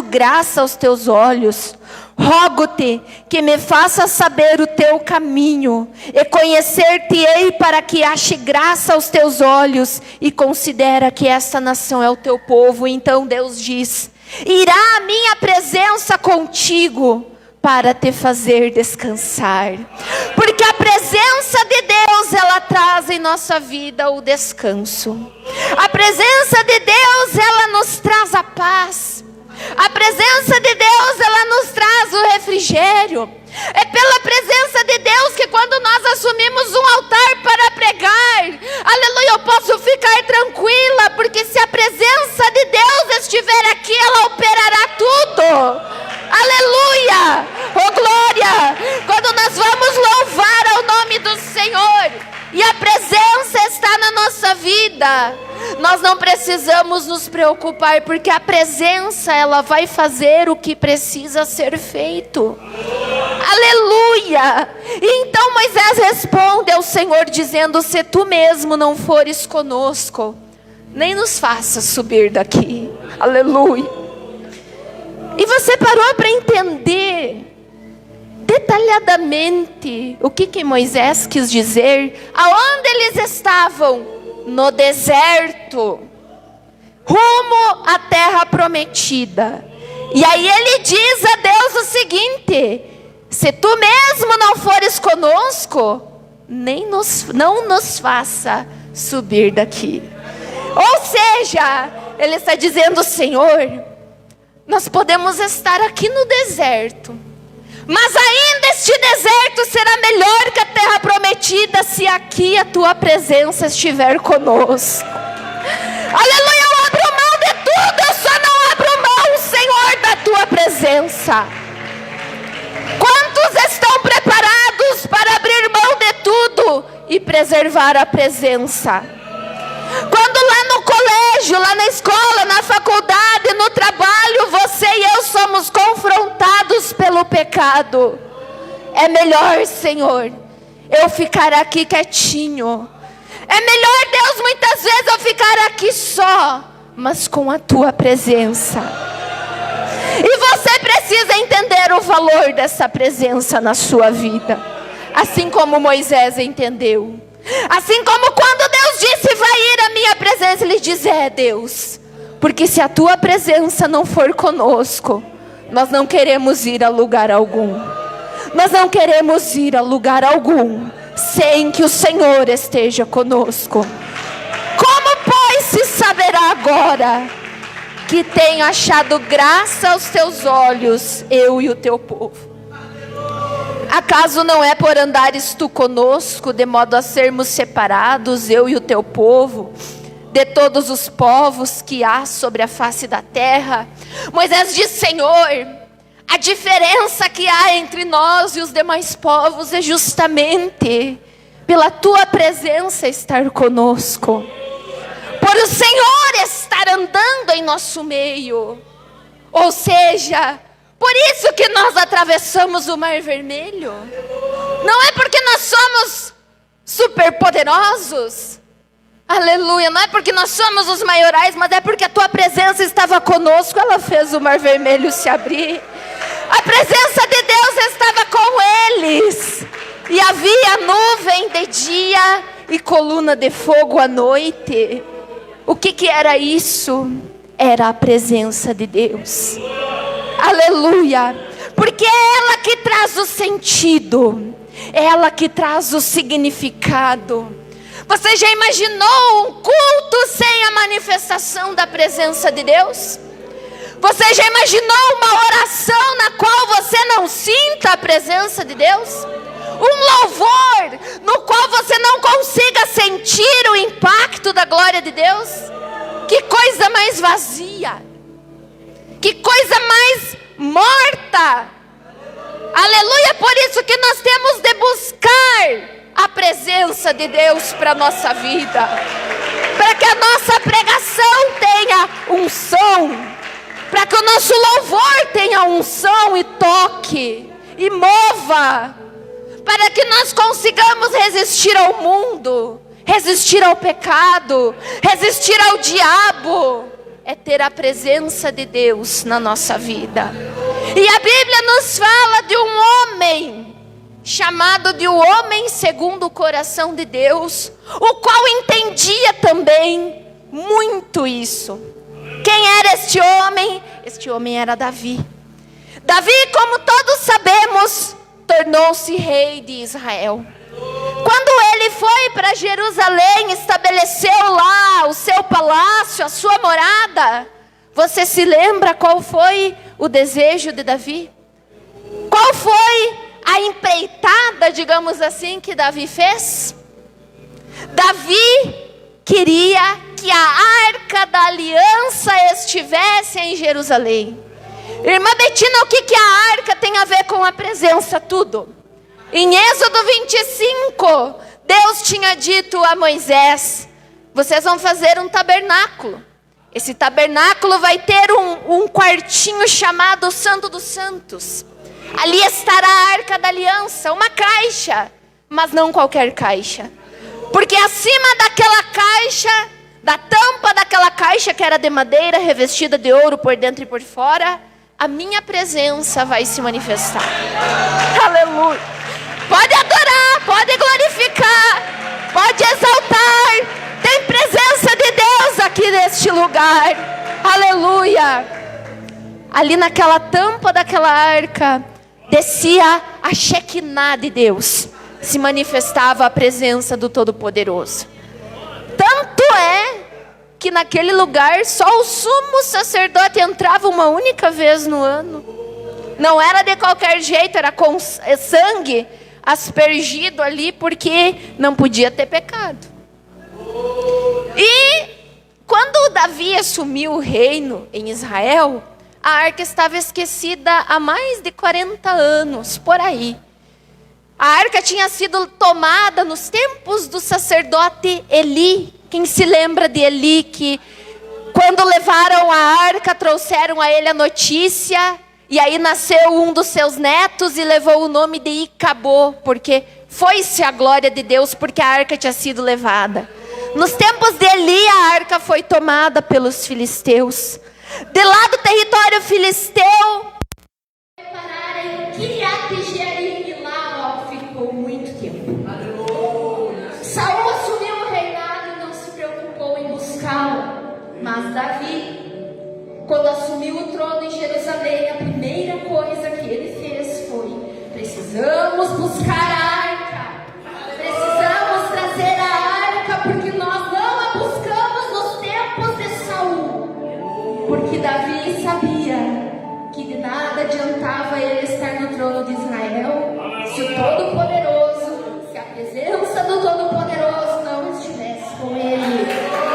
achado graça aos teus olhos. Rogo-te que me faças saber o teu caminho, e conhecer-te-ei para que ache graça aos teus olhos, e considera que esta nação é o teu povo. Então Deus diz: irá a minha presença contigo para te fazer descansar. Porque a presença de Deus, ela traz em nossa vida o descanso. A presença de Deus, ela nos traz a paz. A presença de Deus, ela nos traz o refrigério. É pela presença de Deus que quando nós assumimos um altar para pregar, aleluia, eu posso ficar tranquila, porque se a presença de Deus estiver aqui, ela operará tudo. Aleluia, oh glória. Quando nós vamos louvar ao nome do Senhor, e a presença está na nossa vida, nós não precisamos nos preocupar, porque a presença, ela vai fazer o que precisa ser feito. Aleluia. E então Moisés responde ao Senhor dizendo: se tu mesmo não fores conosco, nem nos faças subir daqui. Aleluia. E você parou para entender detalhadamente o que Moisés quis dizer? Aonde eles estavam? No deserto, rumo à terra prometida. E aí ele diz a Deus o seguinte: se tu mesmo não fores conosco, não nos faça subir daqui. Ou seja, ele está dizendo: Senhor, nós podemos estar aqui no deserto, mas ainda este deserto será melhor que a terra prometida, se aqui a tua presença estiver conosco. Aleluia, eu abro mão de tudo, eu só não abro mão, Senhor, da tua presença. Quantos estão preparados para abrir mão de tudo e preservar a presença? Quando lá no colégio, lá na escola, na faculdade, no trabalho, você e eu somos confrontados pelo pecado, é melhor, Senhor, eu ficar aqui quietinho. É melhor, Deus, muitas vezes eu ficar aqui só, mas com a tua presença. E você precisa entender o valor dessa presença na sua vida, assim como Moisés entendeu. Assim como quando Deus disse: vai ir a minha presença, ele diz: é Deus, porque se a tua presença não for conosco, nós não queremos ir a lugar algum. Nós não queremos ir a lugar algum sem que o Senhor esteja conosco. Como, pois, se saberá agora que tenho achado graça aos teus olhos, eu e o teu povo? Acaso não é por andares tu conosco, de modo a sermos separados, eu e o teu povo, de todos os povos que há sobre a face da terra? Moisés diz: Senhor, a diferença que há entre nós e os demais povos é justamente pela tua presença estar conosco, por o Senhor estar andando em nosso meio. Ou seja, por isso que nós atravessamos o Mar Vermelho. Não é porque nós somos superpoderosos, aleluia, não é porque nós somos os maiorais, mas é porque a tua presença estava conosco. Ela fez o Mar Vermelho se abrir. A presença de Deus estava com eles. E havia nuvem de dia e coluna de fogo à noite. O que era isso? Era a presença de Deus. Aleluia. Porque é ela que traz o sentido, é ela que traz o significado. Você já imaginou um culto sem a manifestação da presença de Deus? Você já imaginou uma oração na qual você não sinta a presença de Deus? Um louvor no qual você não consiga sentir o impacto da glória de Deus? Que coisa mais vazia, que coisa mais morta. Aleluia, por isso que nós temos de buscar a presença de Deus para a nossa vida, para que a nossa pregação tenha unção, para que o nosso louvor tenha unção e toque e mova, para que nós consigamos resistir ao mundo, resistir ao pecado, resistir ao diabo. é ter a presença de Deus na nossa vida. E a Bíblia nos fala de um homem, chamado de o homem segundo o coração de Deus, o qual entendia também muito isso. Quem era este homem? Este homem era Davi. Davi, como todos sabemos, tornou-se rei de Israel. Quando ele foi para Jerusalém, estabeleceu lá o seu palácio, a sua morada, você se lembra qual foi o desejo de Davi? Qual foi a empreitada, digamos assim, que Davi fez? Davi queria que a arca da aliança estivesse em Jerusalém. Irmã Betina, o que a arca tem a ver com a presença? Tudo. Em Êxodo 25, Deus tinha dito a Moisés: vocês vão fazer um tabernáculo. Esse tabernáculo vai ter um quartinho chamado Santo dos Santos. Ali estará a arca da aliança, uma caixa, mas não qualquer caixa. Porque acima daquela caixa, da tampa daquela caixa, que era de madeira, revestida de ouro por dentro e por fora, a minha presença vai se manifestar. Aleluia. Pode adorar, pode glorificar, pode exaltar. Tem presença de Deus aqui neste lugar. Aleluia. Ali naquela tampa daquela arca, descia a Shekinah de Deus. Se manifestava a presença do Todo-Poderoso. Tanto é que naquele lugar só o sumo sacerdote entrava uma única vez no ano. Não era de qualquer jeito, era com sangue aspergido ali, porque não podia ter pecado. E quando Davi assumiu o reino em Israel, a arca estava esquecida há mais de 40 anos, por aí. A arca tinha sido tomada nos tempos do sacerdote Eli. Quem se lembra de Eli, que quando levaram a arca, trouxeram a ele a notícia, e aí nasceu um dos seus netos e levou o nome de Icabô, porque foi-se a glória de Deus, porque a arca tinha sido levada. Nos tempos de Eli, a arca foi tomada pelos filisteus. De lá do território filisteu, em Kiriat-Jearim, e lá ficou muito tempo. Saul assumiu o reinado e não se preocupou em buscá-lo. Mas Davi, quando assumiu o trono em Jerusalém, a primeira coisa que ele fez foi: precisamos buscar a arca. Precisamos trazer a arca, porque nós não a buscamos nos tempos de Saul. Porque Davi sabia que de nada adiantava ele estar no trono de Israel se o Todo-Poderoso, se a presença do Todo-Poderoso não estivesse com ele.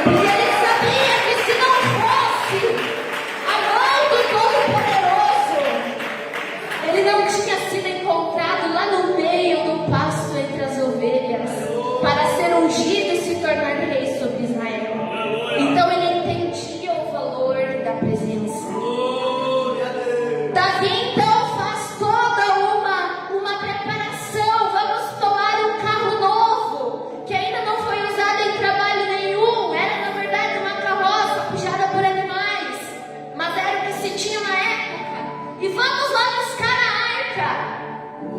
Porque ele sabia que se não fosse a mão do Todo-Poderoso, ele não tinha sido encontrado lá no meio do pasto entre as ovelhas para ser ungido e se tornar rei sobre Israel. Então ele entendia o valor da presença. Davi então faz toda uma preparação. Vamos tomar um carro novo, que ainda não foi usado em trabalho nenhum. Era na verdade uma carroça puxada por animais, mas era o que se tinha na época. E vamos lá buscar a arca.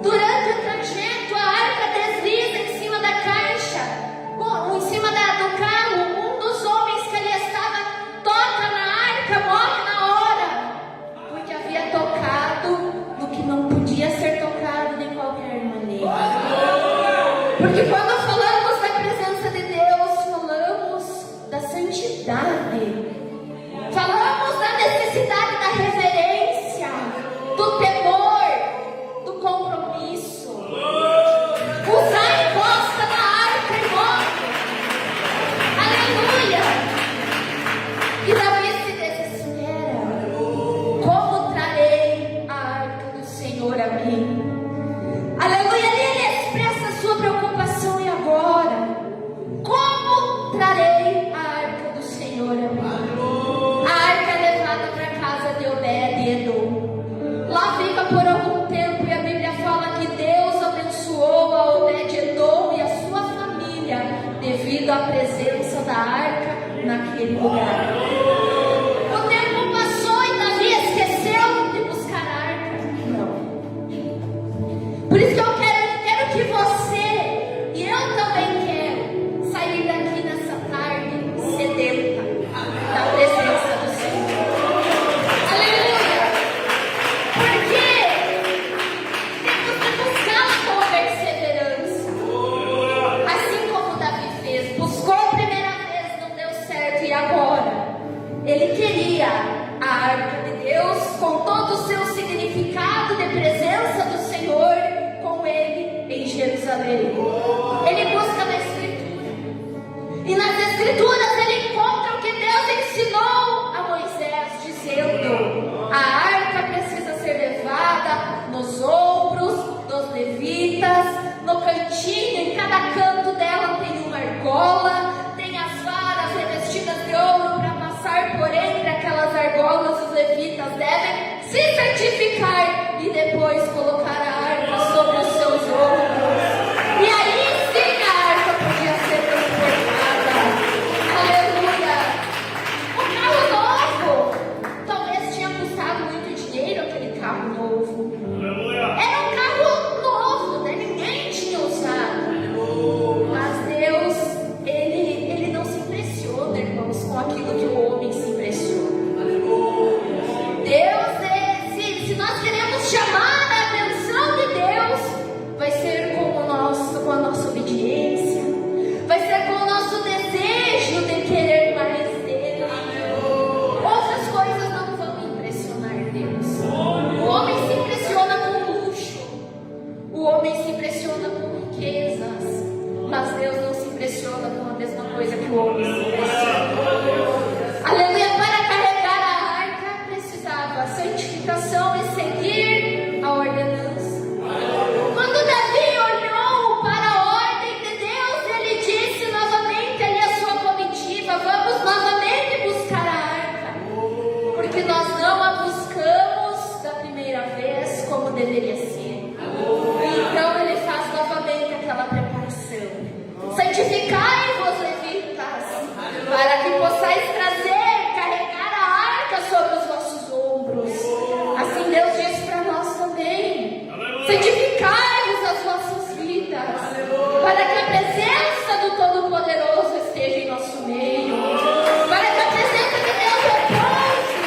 Durante o trajeto, a arca desliza em cima da caixa, em cima do carro. Um dos homens que ali estava toca na arca, morre na hora, porque havia tocado no que não podia ser tocado de qualquer maneira. Porque quando falamos da presença de Deus, falamos da santidade, falamos da necessidade da reverência, do temor, do compromisso. Usar encosta na arca e morre. Aleluia! E Davi se desespera: como trarei a arca do Senhor a mim? Aleluia! Ali ele expressa a sua preocupação e Jerusalém. Ele busca na Escritura. E nas Escrituras ele encontra o que Deus ensinou a Moisés, dizendo: a arca precisa ser levada nos ombros dos levitas, no cantinho, em cada canto dela tem uma argola, tem as varas revestidas de ouro para passar por entre aquelas argolas. Os levitas devem se certificar e depois colocar a arca sobre os seus ombros. E aí sim a arca podia ser transportada. Aleluia! O carro novo talvez tinha custado muito dinheiro, aquele carro novo. Era um carro novo, né? Ninguém tinha usado. Mas Deus, ele não se impressiona, irmãos, com aquilo que o homem se impressiona. Deus, se nós queremos chamar a atenção de Deus, vai ser com a nossa obediência, vai ser com o nosso desejo de querer mais dele. Outras coisas não vão impressionar Deus. O homem se impressiona com luxo, o homem se impressiona com riquezas, mas Deus não se impressiona com a mesma coisa que o homem se impressiona. Aleluia! Para carregar a arca precisava santificação e seguir a ordenança. Quando Davi olhou para a ordem de Deus, ele disse novamente ali a sua comitiva: vamos novamente buscar a arca, porque nós não a buscamos da primeira vez como deveria ser. Então ele faz novamente aquela preparação: santificai-vos, levitas, para que possais carregar a arca sobre os vossos ombros. Assim Deus diz para nós também: santificai-vos as vossas vidas, para que a presença do Todo-Poderoso esteja em nosso meio, para que a presença de Deus repouse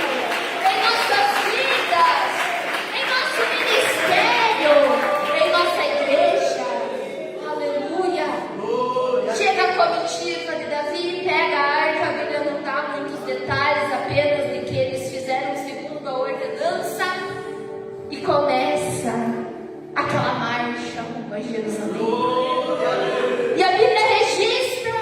em nossas vidas, em nosso ministério, em nossa igreja. Aleluia! Chega a comitiva de Davi, pega a arca. A Bíblia não dá muitos detalhes, apenas de que eles fizeram segundo a ordenança, e começa aquela marcha rumo a Jerusalém. E a Bíblia registra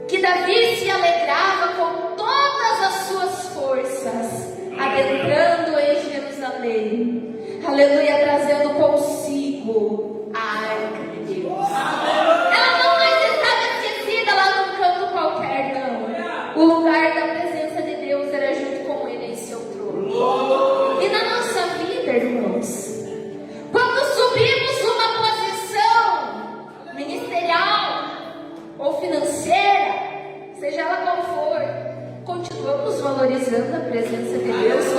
que Davi se alegrava com todas as suas forças, adentrando em Jerusalém. Aleluia! Trazendo consigo a arca de Deus. Ela não mais estava esquecida lá num canto qualquer, não. O lugar da presença de Deus era junto com ele em seu trono. E na nossa vida, irmãos, quando subimos uma posição ministerial ou financeira, seja ela qual for, continuamos valorizando a presença de Deus